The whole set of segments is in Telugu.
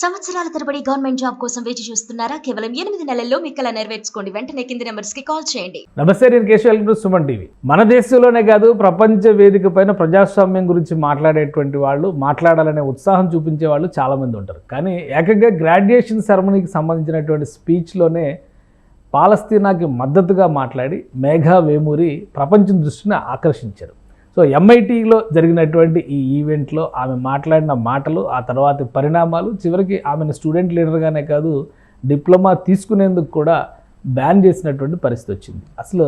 సంవత్సరాల తరబడి గవర్నమెంట్ జాబ్ కోసం వేచి చూస్తున్నారా? కేవలం 8 నెలల్లో మీ కల నెరవేర్చుకోండి. వెంటనే కింది నెంబర్స్‌కి కాల్ చేయండి. నమస్తే, నేను Keshav. Welcome to Suman TV. మన దేశంలోనే కాదు, ప్రపంచ వేదిక పైన ప్రజాస్వామ్యం గురించి మాట్లాడేటువంటి వాళ్ళు, మాట్లాడాలనే ఉత్సాహం చూపించే వాళ్ళు చాలామంది ఉంటారు. కానీ ఏకంగా గ్రాడ్యుయేషన్ సెరమనీకి సంబంధించినటువంటి స్పీచ్లోనే పాలస్తీనాకి మద్దతుగా మాట్లాడి మేఘా వేమూరి ప్రపంచం దృష్టిని ఆకర్షించారు. సో ఎంఐటీలో జరిగినటువంటి ఈ ఈవెంట్లో ఆమె మాట్లాడిన మాటలు, ఆ తర్వాత పరిణామాలు, చివరికి ఆమెను స్టూడెంట్ లీడర్గానే కాదు, డిప్లొమా తీసుకునేందుకు కూడా బ్యాన్ చేసినటువంటి పరిస్థితి వచ్చింది. అసలు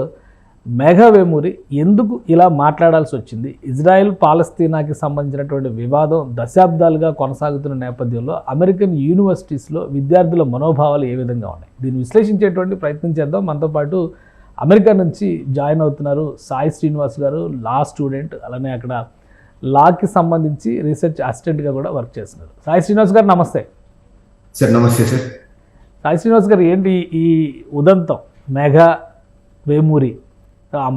మేఘా వేమూరి ఎందుకు ఇలా మాట్లాడాల్సి వచ్చింది? ఇజ్రాయెల్ పాలస్తీనాకి సంబంధించినటువంటి వివాదం దశాబ్దాలుగా కొనసాగుతున్న నేపథ్యంలో అమెరికన్ యూనివర్సిటీస్లో విద్యార్థుల మనోభావాలు ఏ విధంగా ఉన్నాయి? దీన్ని విశ్లేషించేటువంటి ప్రయత్నం చేద్దాం. మనతో పాటు అమెరికా నుంచి జాయిన్ అవుతున్నారు సాయి శ్రీనివాస్ గారు, లా స్టూడెంట్, అలానే అక్కడ లాకి సంబంధించి రీసెర్చ్ అసిస్టెంట్గా కూడా వర్క్ చేస్తున్నారు. సాయి శ్రీనివాస్ గారు నమస్తే. సార్ నమస్తే సార్. సాయి శ్రీనివాస్ గారు, ఏంటి ఈ ఉదంతం? మేఘా వేమూరి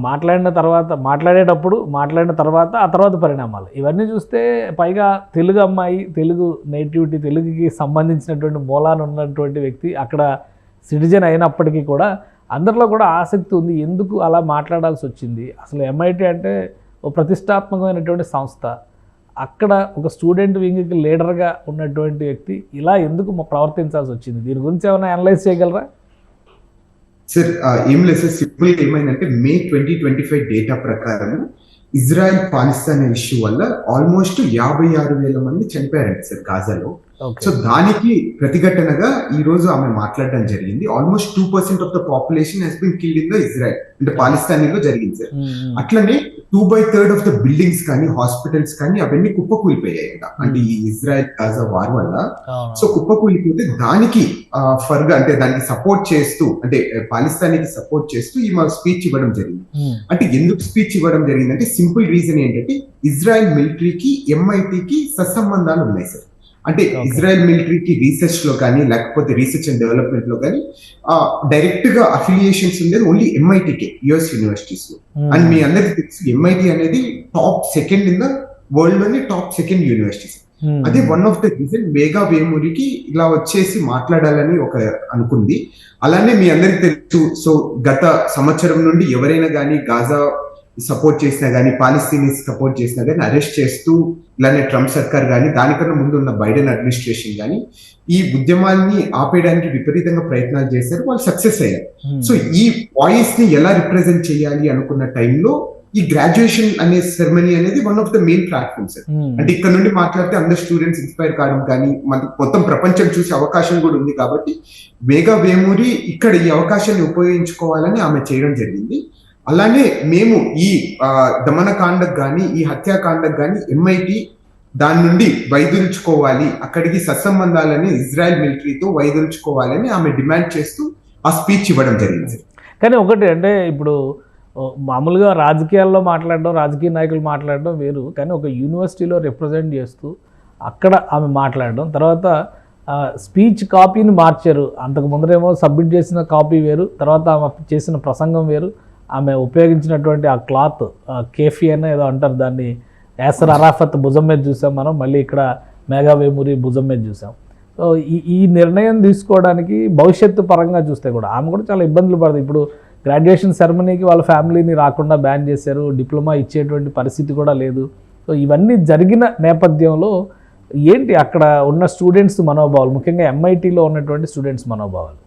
మాట్లాడిన తర్వాత ఆ తర్వాత పరిణామాలు ఇవన్నీ చూస్తే, పైగా తెలుగు అమ్మాయి, తెలుగు నేటివిటీ, తెలుగుకి సంబంధించినటువంటి మూలాన ఉన్నటువంటి వ్యక్తి, అక్కడ సిటిజన్ అయినప్పటికీ కూడా అందరిలో కూడా ఆసక్తి ఉంది. ఎందుకు అలా మాట్లాడాల్సి వచ్చింది? అసలు ఎంఐటీ అంటే ఒక ప్రతిష్టాత్మకమైనటువంటి సంస్థ, అక్కడ ఒక స్టూడెంట్ వింగ్కి లీడర్గా ఉన్నటువంటి వ్యక్తి ఇలా ఎందుకు ప్రవర్తించాల్సి వచ్చింది? దీని గురించి ఏమైనా అనలైజ్ చేయగలరా? సార్ ఏం లేదు సార్, సింపుల్గా ఏమైందంటే మే 2025 డేటా ప్రకారం ఇజ్రాయెల్ పాలిస్తాన్ ఇష్యూ వల్ల ఆల్మోస్ట్ 56,000 మంది చనిపోయారండి సార్ గాజాలో. సో దానికి ప్రతిఘటనగా ఈ రోజు ఆమె మాట్లాడడం జరిగింది. Almost 2% of the population has been killed in the Israel, అంటే పాలిస్తానీలో జరిగింది సార్. అట్లనే 2/3 ఆఫ్ ద బిల్డింగ్స్ కానీ, హాస్పిటల్స్ కానీ అవన్నీ కుప్పకూలిపోయాయి అంటే ఈ ఇజ్రాయెల్ గాజా వార్ వల్ల. సో కుప్పకూలిపోతే దానికి ఫర్గా అంటే దానికి సపోర్ట్ చేస్తూ, అంటే పాలిస్తానీకి సపోర్ట్ చేస్తూ ఈమె స్పీచ్ ఇవ్వడం జరిగింది. అంటే ఎందుకు స్పీచ్ ఇవ్వడం జరిగింది అంటే, సింపుల్ రీజన్ ఏంటంటే ఇజ్రాయెల్ మిలిటరీకి ఎంఐటీకి సత్సంబంధాలు ఉన్నాయి సార్. అంటే ఇజ్రాయెల్ మిలిటరీకి రీసెర్చ్ లో కానీ, లేకపోతే రీసెర్చ్ అండ్ డెవలప్మెంట్ లో కానీ డైరెక్ట్ గా అఫిలియేషన్స్ ఉండేది ఓన్లీ ఎంఐటీకే, యుఎస్ యూనివర్సిటీస్ లో. అండ్ మీ అందరికి తెలుసు, ఎంఐటీ అనేది top second in the world లోని టాప్ సెకండ్ యూనివర్సిటీస్. అదే one of the reason Megha వేమూరికి ఇలా వచ్చేసి మాట్లాడాలని ఒక అనుకుంది. అలానే మీ అందరికి తెలుసు, సో గత సంవత్సరం నుండి ఎవరైనా కానీ గాజా సపోర్ట్ చేసినా కానీ, పాలస్తీనీస్ సపోర్ట్ చేసినా కానీ అరెస్ట్ చేస్తూ, ఇలానే ట్రంప్ సర్కార్ కానీ, దానికన్నా ముందు ఉన్న బైడెన్ అడ్మినిస్ట్రేషన్ కానీ ఈ ఉద్యమాన్ని ఆపేయడానికి విపరీతంగా ప్రయత్నాలు చేశారు. వాళ్ళు సక్సెస్ అయ్యారు. సో ఈ వాయిస్ ని ఎలా రిప్రజెంట్ చేయాలి అనుకున్న టైంలో ఈ గ్రాడ్యుయేషన్ అనే సెరమనీ అనేది one of the main platforms. అంటే ఇక్కడ నుండి మాట్లాడితే అందరు స్టూడెంట్స్ ఇన్స్పైర్ కావడం కానీ, మొత్తం ప్రపంచం చూసే అవకాశం కూడా ఉంది. కాబట్టి మేఘా వేమూరి ఇక్కడ ఈ అవకాశాన్ని ఉపయోగించుకోవాలని ఆమె చేయడం జరిగింది. అలానే మేము ఈ దమనకాండకు కానీ, ఈ హత్యాకాండకు కానీ ఎంఐటి దాని నుండి వైదొలుచుకోవాలి, అక్కడికి సత్సంబంధాలని ఇజ్రాయెల్ మిలిటరీతో వైదొలుచుకోవాలని ఆమె డిమాండ్ చేస్తూ ఆ స్పీచ్ ఇవ్వడం జరిగింది. కానీ ఒకటి అంటే, ఇప్పుడు మామూలుగా రాజకీయాల్లో మాట్లాడడం, రాజకీయ నాయకులు మాట్లాడడం వేరు, కానీ ఒక యూనివర్సిటీలో రిప్రజెంట్ చేస్తూ అక్కడ ఆమె మాట్లాడడం, తర్వాత స్పీచ్ కాపీని మార్చారు. అంతకు ముందరేమో సబ్మిట్ చేసిన కాపీ వేరు, తర్వాత ఆమె చేసిన ప్రసంగం వేరు, ఆమె ఉపయోగించినటువంటి ఆ క్లాత్, కేఫీ అని ఏదో అంటారు దాన్ని, యాసర్ అరాఫత్ భుజం మీద చూసాం మనం, మళ్ళీ ఇక్కడ మేఘా వేమూరి భుజం మీద చూసాం. సో ఈ నిర్ణయం తీసుకోవడానికి భవిష్యత్తు పరంగా చూస్తే కూడా ఆమె కూడా చాలా ఇబ్బందులు పడుతుంది. ఇప్పుడు గ్రాడ్యుయేషన్ సెరమనీకి వాళ్ళ ఫ్యామిలీని రాకుండా బ్యాన్ చేశారు, డిప్లొమా ఇచ్చేటువంటి పరిస్థితి కూడా లేదు. సో ఇవన్నీ జరిగిన నేపథ్యంలో ఏంటి అక్కడ ఉన్న స్టూడెంట్స్ మనోభావాలు, ముఖ్యంగా ఎంఐటీలో ఉన్నటువంటి స్టూడెంట్స్ మనోభావాలు?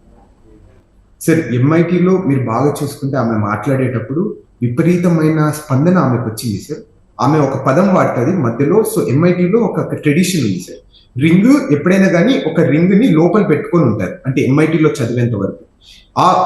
సార్ ఎంఐటీలో మీరు బాగా చూసుకుంటే ఆమె మాట్లాడేటప్పుడు విపరీతమైన స్పందన ఆమెకు వచ్చింది సార్. ఆమె ఒక పదం వాడుతుంది మధ్యలో. సో ఎంఐటీలో ఒక ట్రెడిషన్ ఉంది సార్, రింగ్ ఎప్పుడైనా కానీ ఒక రింగ్ ని లోపల పెట్టుకొని ఉంటారు, అంటే ఎంఐటీలో చదివేంత వరకు.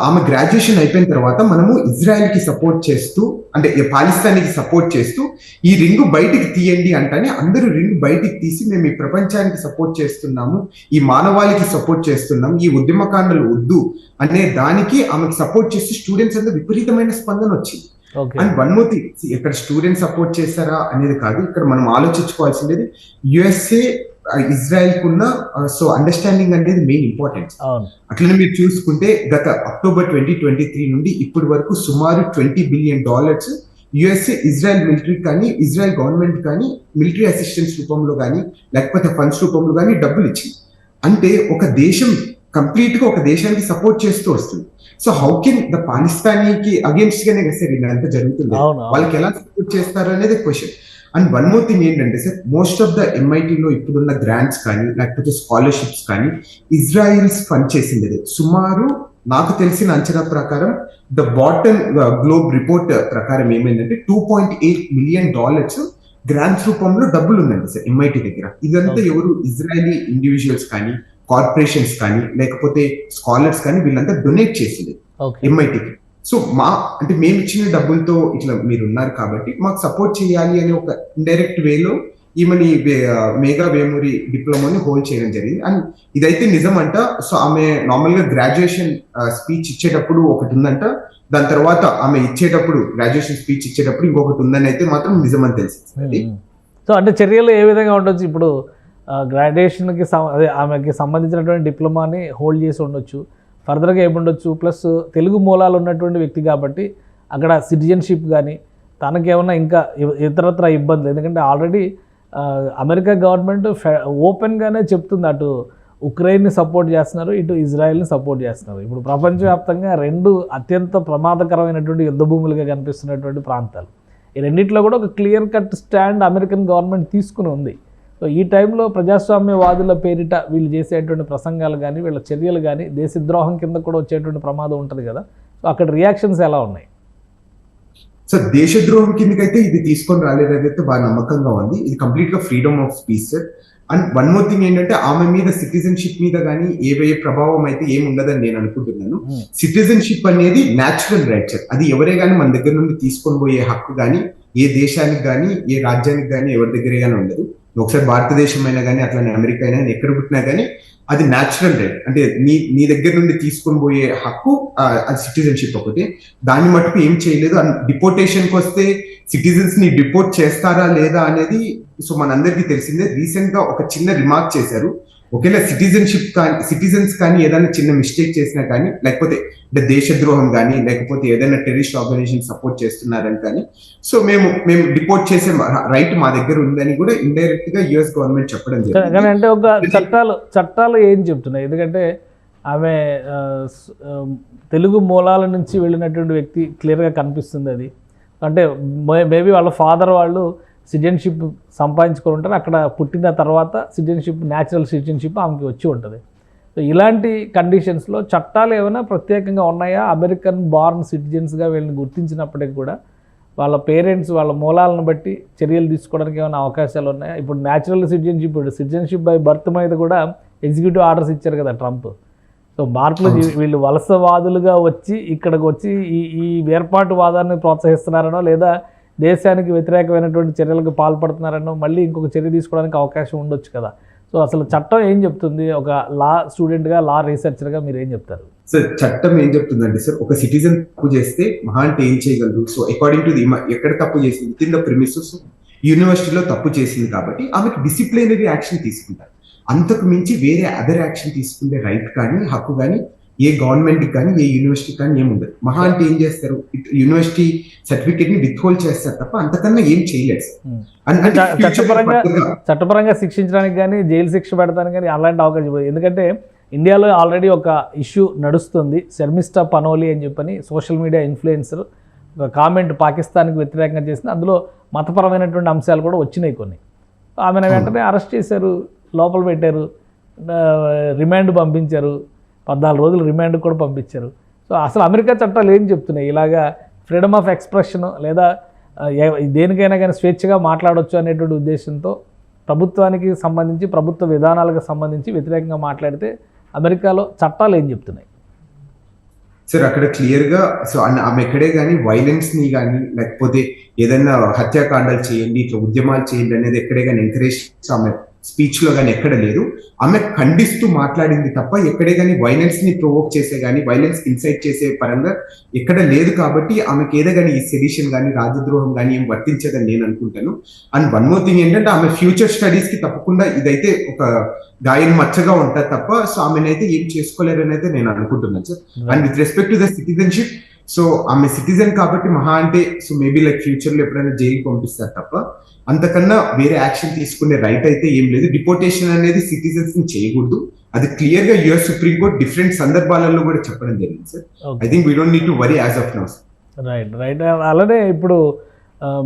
ఆమె గ్రాడ్యుయేషన్ అయిపోయిన తర్వాత మనము ఇజ్రాయెల్ కి సపోర్ట్ చేస్తూ, అంటే పాలిస్తానికి సపోర్ట్ చేస్తూ ఈ రింగ్ బయటికి తీయండి అంటానే అందరూ రింగ్ బయటికి తీసి మేము ఈ ప్రపంచానికి సపోర్ట్ చేస్తున్నాము, ఈ మానవాళికి సపోర్ట్ చేస్తున్నాము, ఈ ఉద్యమకాండలు వద్దు అనే దానికి ఆమెకు సపోర్ట్ చేస్తూ స్టూడెంట్స్ అందరూ విపరీతమైన స్పందన వచ్చింది. అండ్ వన్ మోర్ థింగ్, ఇక్కడ స్టూడెంట్స్ సపోర్ట్ చేస్తారా అనేది కాదు, ఇక్కడ మనం ఆలోచించుకోవాల్సింది యుఎస్ఏ ఇజ్రాయెల్ కున్న సో అండర్స్టాండింగ్ అనేది మెయిన్ ఇంపార్టెన్స్. అట్లనే మీరు చూసుకుంటే గత అక్టోబర్ 2023 నుండి ఇప్పటి వరకు సుమారు $20 బిలియన్ యుఎస్ఏ ఇజ్రాయెల్ మిలిటరీ కానీ, ఇజ్రాయెల్ గవర్నమెంట్ కానీ మిలిటరీ అసిస్టెన్స్ రూపంలో కానీ, లేకపోతే ఫండ్స్ రూపంలో కానీ డబ్బులు ఇచ్చింది. అంటే ఒక దేశం కంప్లీట్ గా ఒక దేశానికి సపోర్ట్ చేస్తూ వస్తుంది. సో హౌ కెన్ ద పాకిస్తానీకి అగేన్స్ట్ గానే కదా సార్ ఇదంతా జరుగుతుంది. వాళ్ళకి ఎలా సపోర్ట్ చేస్తారు అనేది question. And one more thing ఏంటంటే సార్, మోస్ట్ ఆఫ్ ద ఎంఐటీలో ఇప్పుడున్న గ్రాంట్స్ కానీ లేకపోతే స్కాలర్షిప్స్ కానీ ఇజ్రాయిల్స్ ఫండ్ చేసింది. సుమారు నాకు తెలిసిన అంచనా ప్రకారం ద బాటమ్ గ్లోబ్ రిపోర్ట్ ప్రకారం ఏమైందంటే $2.8 million గ్రాంట్స్ రూపంలో డబ్బులు ఉందండి సార్ ఎంఐటీ దగ్గర. ఇదంతా ఎవరు ఇజ్రాయలీ ఇండివిజువల్స్ కానీ కార్పొరేషన్స్ కానీ లేకపోతే స్కాలర్స్ కానీ వీళ్ళంతా డొనేట్ చేసింది ఎంఐటీకి. సో అంటే మేము ఇచ్చిన డబ్బులతో ఇట్లా మీరు ఉన్నారు కాబట్టి మాకు సపోర్ట్ చేయాలి అనే ఒక ఇండైరెక్ట్ వేలో ఈమెని మేఘా వేమూరి డిప్లొమాని హోల్డ్ చేయడం జరిగింది. అండ్ ఇదైతే నిజం అంట. సో ఆమె నార్మల్ గా గ్రాడ్యుయేషన్ స్పీచ్ ఇచ్చేటప్పుడు ఒకటి ఉందంట, దాని తర్వాత ఆమె ఇచ్చేటప్పుడు గ్రాడ్యుయేషన్ స్పీచ్ ఇచ్చేటప్పుడు ఇంకొకటి ఉందని అయితే మాత్రం నిజం అని తెలిసింది. సో అంటే చర్యలు ఏ విధంగా ఉండొచ్చు? ఇప్పుడు గ్రాడ్యుయేషన్కి అదే ఆమెకి సంబంధించినటువంటి డిప్లొమాని హోల్డ్ చేసి ఉండొచ్చు, ఫర్దర్గా ఏముండొచ్చు, ప్లస్ తెలుగు మూలాలు ఉన్నటువంటి వ్యక్తి కాబట్టి అక్కడ సిటిజన్షిప్ కానీ తనకేమన్నా ఇంకా ఇతరత్ర ఇబ్బందులు, ఎందుకంటే ఆల్రెడీ అమెరికా గవర్నమెంట్ ఓపెన్గానే చెప్తుంది అటు ఉక్రెయిన్ని సపోర్ట్ చేస్తున్నారు, ఇటు ఇజ్రాయెల్ని సపోర్ట్ చేస్తున్నారు. ఇప్పుడు ప్రపంచవ్యాప్తంగా రెండు అత్యంత ప్రమాదకరమైనటువంటి యుద్ధ భూములుగా కనిపిస్తున్నటువంటి ప్రాంతాలు. ఈ రెండిట్లో కూడా ఒక clear cut stand American government తీసుకుని ఉంది. సో ఈ టైంలో ప్రజాస్వామ్యవాదుల పేరిట వీళ్ళు చేసేటువంటి ప్రసంగాలు కానీ వీళ్ళ చర్యలు కానీ దేశద్రోహం కింద కూడా వచ్చేటువంటి ప్రమాదం ఉంటుంది కదా. సో అక్కడ రియాక్షన్స్ ఎలా ఉన్నాయి? సో దేశద్రోహం కిందకైతే ఇది తీసుకొని రాలేదైతే బాగా నమ్మకంగా ఉంది. ఇది కంప్లీట్ గా freedom of speech sir. And one more thing ఏంటంటే ఆమె మీద సిటిజన్షిప్ మీద కానీ ఏ ప్రభావం అయితే ఏమి ఉండదని నేను అనుకుంటున్నాను. సిటిజన్షిప్ అనేది న్యాచురల్ రైట్ సార్. అది ఎవరే కానీ మన దగ్గర నుండి తీసుకొని పోయే హక్కు కానీ ఏ దేశానికి కానీ ఏ రాజ్యానికి కానీ ఎవరి దగ్గరే కానీ ఉండదు. ఒకసారి భారతదేశం అయినా కానీ అట్లానే అమెరికా అయినా ఎక్కడ పుట్టినా కానీ అది న్యాచురల్ రైట్. అంటే నీ దగ్గర నుండి తీసుకొని పోయే హక్కు అది సిటిజన్షిప్ ఒకటి. దాన్ని మటుకు ఏం చేయలేదు. డిపోర్టేషన్కి వస్తే సిటిజన్స్ ని డిపోర్ట్ చేస్తారా లేదా అనేది సో మనందరికీ తెలిసిందే. రీసెంట్ గా ఒక చిన్న రిమార్క్ చేశారు. ఒకవేళ సిటిజన్స్ కానీ ఏదైనా చిన్న మిస్టేక్ చేసినా కానీ లేకపోతే దేశద్రోహం కానీ లేకపోతే ఏదైనా టెర్రరిస్ట్ ఆర్గనైజేషన్ సపోర్ట్ చేస్తున్నారని కానీ సో మేము డిపోర్ట్ చేసే రైట్ మా దగ్గర ఉందని కూడా ఇండైరెక్ట్ గా యుఎస్ గవర్నమెంట్ చెప్పడం జరిగింది. అంటే ఒక చట్టాలు ఏం చెప్తున్నాయి? ఎందుకంటే ఆమె తెలుగు మూలాల నుంచి వెళ్ళినటువంటి వ్యక్తి క్లియర్గా కనిపిస్తుంది. అది అంటే మేబీ వాళ్ళ ఫాదర్ వాళ్ళు సిటిజన్షిప్ సంపాదించుకొని ఉంటారు, అక్కడ పుట్టిన తర్వాత న్యాచురల్ సిటిజన్షిప్ ఆమెకి వచ్చి ఉంటుంది. సో ఇలాంటి కండిషన్స్లో చట్టాలు ఏమైనా ప్రత్యేకంగా ఉన్నాయా? అమెరికన్ బార్న్ సిటిజన్స్గా వీళ్ళని గుర్తించినప్పటికీ కూడా వాళ్ళ పేరెంట్స్ వాళ్ళ మూలాలను బట్టి చర్యలు తీసుకోవడానికి ఏమైనా అవకాశాలు ఉన్నాయా? ఇప్పుడు న్యాచురల్ సిటిజన్షిప్ బై బర్త్ మీద కూడా ఎగ్జిక్యూటివ్ ఆర్డర్స్ ఇచ్చారు కదా ట్రంప్. సో మార్పులు వీళ్ళు వలసవాదులుగా వచ్చి ఇక్కడికి వచ్చి ఈ వేర్పాటువాదాన్ని ప్రోత్సహిస్తున్నారనో లేదా దేశానికి వ్యతిరేకమైనటువంటి చర్యలకు పాల్పడుతున్నారనో మళ్ళీ ఇంకొక చర్య తీసుకోవడానికి అవకాశం ఉండొచ్చు కదా. సో అసలు చట్టం ఏం చెప్తుంది? ఒక లా స్టూడెంట్గా లా రీసెర్చర్గా మీరు ఏం చెప్తారు? సార్ చట్టం ఏం చెప్తుందంటే సార్, ఒక సిటిజన్ తప్పు చేస్తే మహా అంటే ఏం చేయగలరు? సో అకార్డింగ్ టు ది ఎక్కడ తప్పు చేసింది విత్ ఇన్ ద ప్రిమిసెస్ యూనివర్సిటీలో తప్పు చేసింది కాబట్టి ఆమెకు డిసిప్లినరీ యాక్షన్ తీసుకుంటారు. అంతకు మించి వేరే అదర్ యాక్షన్ తీసుకునే రైట్ కానీ హక్కు కానీ ఏ గవర్నమెంట్ కానీ ఏ యూనివర్సిటీ కానీ ఏముండదు. మహా అంటే ఏం చేస్తారు, యూనివర్సిటీ సర్టిఫికేట్ ని విత్హోల్డ్ చేస్తారు తప్ప అంతకన్నా ఏం చేయలేదు. చట్టపరంగా శిక్షించడానికి కానీ జైలు శిక్ష పెడతానికి కానీ అలాంటి అవకాశం. ఎందుకంటే ఇండియాలో ఆల్రెడీ ఒక ఇష్యూ నడుస్తుంది, శర్మిష్ఠా పనోలి అని చెప్పని సోషల్ మీడియా ఇన్ఫ్లుయెన్సర్ ఒక కామెంట్ పాకిస్తాన్కి వ్యతిరేకంగా చేసింది. అందులో మతపరమైనటువంటి అంశాలు కూడా వచ్చినాయి కొన్ని. ఆమెను వెంటనే అరెస్ట్ చేశారు, లోపల పెట్టారు, రిమాండ్ పంపించారు, 14 రోజులు రిమాండ్ కూడా పంపించారు. సో అసలు అమెరికా చట్టాలు ఏం చెప్తున్నాయి? ఇలాగా ఫ్రీడమ్ ఆఫ్ ఎక్స్ప్రెషన్ లేదా దేనికైనా కానీ స్వేచ్ఛగా మాట్లాడవచ్చు అనేటువంటి ఉద్దేశంతో ప్రభుత్వానికి సంబంధించి ప్రభుత్వ విధానాలకు సంబంధించి వ్యతిరేకంగా మాట్లాడితే అమెరికాలో చట్టాలు ఏం చెప్తున్నాయి? సార్ అక్కడ క్లియర్ గా సో ఆమె ఎక్కడే కానీ వైలెన్స్ ని కానీ లేకపోతే ఏదైనా హత్యాకాండాలు చేయండి ఇట్లా ఉద్యమాలు చేయండి అనేది ఎక్కడే కానీ ఎంకరేజ్ ఆమె స్పీచ్ లో కానీ ఎక్కడ లేదు. ఆమె ఖండిస్తూ మాట్లాడింది తప్ప ఎక్కడే కానీ వైలెన్స్ ని ప్రొవోక్ చేసే కానీ వైలెన్స్ ఇన్సైట్ చేసే పరంగా ఎక్కడ లేదు. కాబట్టి ఆమెకి ఏదో కానీ ఈ సెడిషన్ కానీ రాజద్రోహం కానీ ఏం వర్తించదని నేను అనుకుంటాను. అండ్ వన్ మోర్ థింగ్ ఏంటంటే ఆమె ఫ్యూచర్ స్టడీస్ కి తప్పకుండా ఇదైతే ఒక గాయం మచ్చగా ఉంటుంది తప్ప సో ఆమెనైతే ఏం చేసుకోలేరని అయితే నేను అనుకుంటున్నాను sir. And with respect to the citizenship, so ఆమె సిటిజన్ కాబట్టి మహా అంటే సో మేబీ లైక్ ఫ్యూచర్ లో ఎప్పుడైనా జైలుకి పంపిస్తారు తప్ప అంతకన్నా వేరే యాక్షన్ తీసుకునే రైట్ అయితే ఏం లేదు. డిపోర్టేషన్ అనేది సిటిజన్స్ ని చేయకూడదు. అది క్లియర్ గా యుఎస్ సుప్రీం కోర్ట్ డిఫరెంట్ సందర్భాలలో కూడా చెప్పడం జరిగింది sir. I think we don't need to worry as of now. Right. అలానే ఇప్పుడు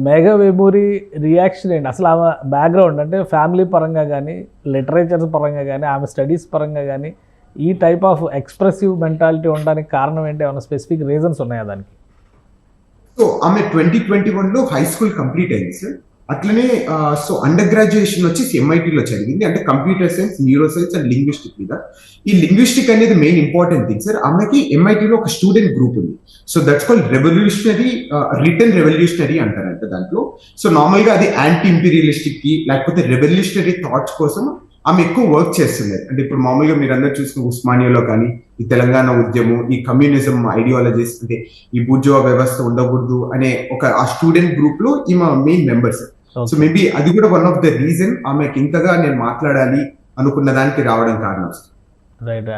మేఘా వేమూరి రియాక్షన్ ఏంటి అసలు? ఆమె బ్యాక్గ్రౌండ్ అంటే ఫ్యామిలీ పరంగా కానీ, లిటరేచర్స్ పరంగా కానీ, ఆమె స్టడీస్ పరంగా కానీ ఈ టైప్ ఆఫ్ ఎక్స్ప్రెసివ్ మెంటాలిటీ ఉండడానికి కారణం ఏంటి? ఏమైనా స్పెసిఫిక్ రీజన్స్ ఉన్నాయా దానికి? సో ఆమె 2021లో హై స్కూల్ కంప్లీట్ అయింది సార్. అట్లనే సో అండర్ గ్రాడ్యుయేషన్ వచ్చేసి ఎంఐటీలో చదివింది, అంటే computer science, neuro science and linguistic మీద. ఈ లింగ్విస్టిక్ అనేది మెయిన్ ఇంపార్టెంట్ థింగ్ సార్. ఆమెకి ఎంఐటీలో ఒక స్టూడెంట్ గ్రూప్ ఉంది. So that's called revolutionary, return revolutionary అంటారంట దాంట్లో. సో నార్మల్ గా అది యాంటీ ఇంపీరియలిస్టిక్ కి లేకపోతే రెవల్యూషనరీ థాట్స్ కోసం ఆమె ఎక్కువ వర్క్ చేస్తున్నారు. అంటే ఇప్పుడు మామూలుగా మీరు అందరూ చూసిన ఉస్మానియాలో కానీ, ఈ తెలంగాణ ఉద్యమం, ఈ కమ్యూనిజం ఐడియాలజీస్, అంటే ఈ బూర్జువా వ్యవస్థ ఉండకూడదు అనే ఒక ఆ స్టూడెంట్ గ్రూప్ లో ఈమె మెయిన్ మెంబర్స్. సో మేబీ అది కూడా వన్ ఆఫ్ ద రీజన్ ఆమెకి ఇంతగా నేను మాట్లాడాలి అనుకున్న దానికి రావడం కారణం. రైట్.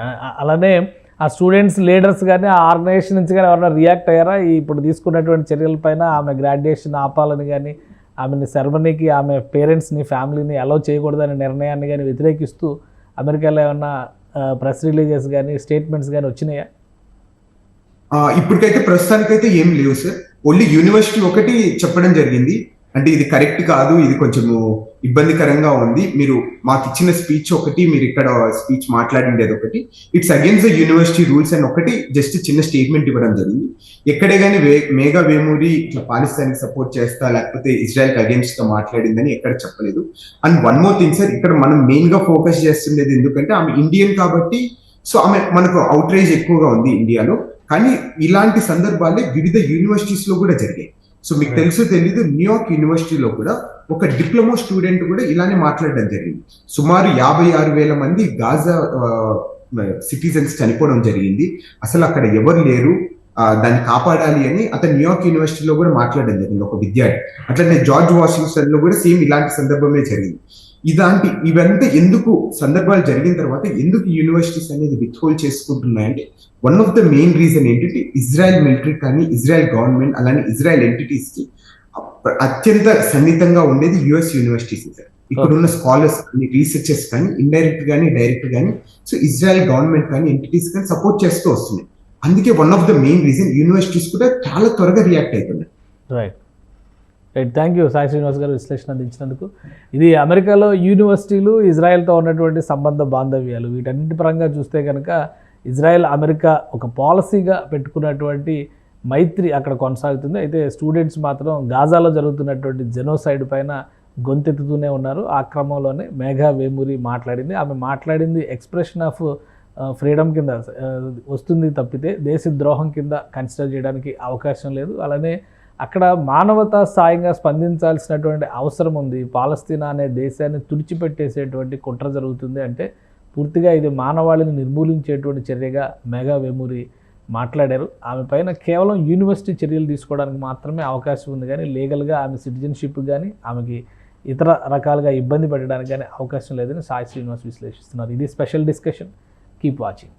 అలానే ఆ స్టూడెంట్స్ లీడర్స్ కానీ, ఆ ఆర్గనైజేషన్ నుంచి కానీ ఎవరైనా రియాక్ట్ అయ్యారా ఇప్పుడు తీసుకున్నటువంటి చర్యలపైన? ఆమె గ్రాడ్యుయేషన్ ఆపాలని కానీ, ఆమెని సెరమనీకి ఆమె పేరెంట్స్ని, ఫ్యామిలీని అలౌ చేయకూడదనే నిర్ణయాన్ని కానీ వ్యతిరేకిస్తూ అమెరికాలో ఏమన్నా ప్రెస్ రిలీజెస్ కానీ, స్టేట్మెంట్స్ కానీ వచ్చినాయా? ఇప్పటికైతే ప్రస్తుతానికైతే ఏం లేవు సార్. ఓన్లీ యూనివర్సిటీ ఒకటి చెప్పడం జరిగింది, అంటే ఇది కరెక్ట్ కాదు, ఇది కొంచెము ఇబ్బందికరంగా ఉంది, మీరు మాకు ఇచ్చిన స్పీచ్ ఒకటి, మీరు ఇక్కడ స్పీచ్ మాట్లాడిండేది ఒకటి, it's against the university rules అని ఒకటి జస్ట్ చిన్న స్టేట్మెంట్ ఇవ్వడం జరిగింది. ఎక్కడే కానీ మేఘా వేమూరి ఇట్లా పాకిస్తాన్ సపోర్ట్ చేస్తా లేకపోతే ఇజ్రాయెల్ కి అగేన్స్ట్ గా మాట్లాడిందని ఎక్కడ చెప్పలేదు. And one more thing sir, ఇక్కడ మనం మెయిన్ గా ఫోకస్ చేస్తుండేది ఎందుకంటే ఆమె ఇండియన్ కాబట్టి, సో ఆమె మనకు అవుట్ రేజ్ ఎక్కువగా ఉంది ఇండియాలో. కానీ ఇలాంటి సందర్భాలే వివిధ యూనివర్సిటీస్ లో కూడా జరిగాయి. సో మీకు తెలుసో తెలీదు, న్యూయార్క్ యూనివర్సిటీలో కూడా ఒక డిప్లొమా స్టూడెంట్ కూడా ఇలానే మాట్లాడడం జరిగింది. సుమారు 56,000 మంది గాజా సిటిజన్స్ చనిపోవడం జరిగింది, అసలు అక్కడ ఎవరు లేరు, దాన్ని కాపాడాలి అని అతను న్యూయార్క్ యూనివర్సిటీలో కూడా మాట్లాడడం జరిగింది ఒక విద్యార్థి. అట్లనే జార్జ్ వాషింగ్టన్ లో కూడా సేమ్ ఇలాంటి సందర్భమే జరిగింది. ఇవంతా ఎందుకు సందర్భాలు జరిగిన తర్వాత ఎందుకు యూనివర్సిటీస్ అనేది విత్హోల్డ్ చేసుకుంటున్నాయంటే, one of the main reason ఏంటంటే ఇజ్రాయెల్ మిలిటరీ కానీ, ఇజ్రాయెల్ గవర్నమెంట్ అలానే ఇజ్రాయెల్ ఎంటిటీస్ కి అత్యంత సన్నిహితంగా ఉండేది యుఎస్ యూనివర్సిటీస్. ఇక్కడ ఉన్న స్కాలర్స్ కానీ, రీసెర్చర్స్ కానీ, ఇండైరెక్ట్ కానీ డైరెక్ట్ కానీ, సో ఇజ్రాయెల్ గవర్నమెంట్ కానీ, ఎంటిటీస్ కానీ సపోర్ట్ చేస్తూ వస్తున్నాయి. అందుకే one of the main reason universities కూడా చాలా త్వరగా రియాక్ట్ అవుతున్నాయి. Right. Thank you Sai Srinivas గారు విశ్లేషణ అందించినందుకు. ఇది అమెరికాలో యూనివర్సిటీలు, ఇజ్రాయెల్తో ఉన్నటువంటి సంబంధ బాంధవ్యాలు, వీటన్నిటి పరంగా చూస్తే కనుక ఇజ్రాయెల్ అమెరికా ఒక పాలసీగా పెట్టుకున్నటువంటి మైత్రి అక్కడ కొనసాగుతుంది. అయితే స్టూడెంట్స్ మాత్రం గాజాలో జరుగుతున్నటువంటి జెనోసైడ్ పైన గొంతెత్తుతూనే ఉన్నారు. ఆ క్రమంలోనే మేఘా వేమూరి మాట్లాడింది. ఆమె మాట్లాడింది ఎక్స్ప్రెషన్ ఆఫ్ ఫ్రీడమ్ కింద వస్తుంది తప్పితే దేశద్రోహం కింద కన్సిడర్ చేయడానికి అవకాశం లేదు. అలానే అక్కడ మానవతా సాయంగా స్పందించాల్సినటువంటి అవసరం ఉంది. పాలస్తీనా అనే దేశాన్ని తుడిచిపెట్టేసేటువంటి కుట్ర జరుగుతుంది అంటే పూర్తిగా ఇది మానవాళిని నిర్మూలించేటువంటి చర్యగా మేఘా వేమూరి మాట్లాడారు. ఆమె పైన కేవలం యూనివర్సిటీ చర్యలు తీసుకోవడానికి మాత్రమే అవకాశం ఉంది, కానీ లీగల్గా ఆమె సిటిజన్షిప్ కానీ, ఆమెకి ఇతర రకాలుగా ఇబ్బంది పెట్టడానికి కానీ అవకాశం లేదని సాయి శ్రీనివాస్ విశ్లేషిస్తున్నారు. ఇది స్పెషల్ డిస్కషన్. Keep watching.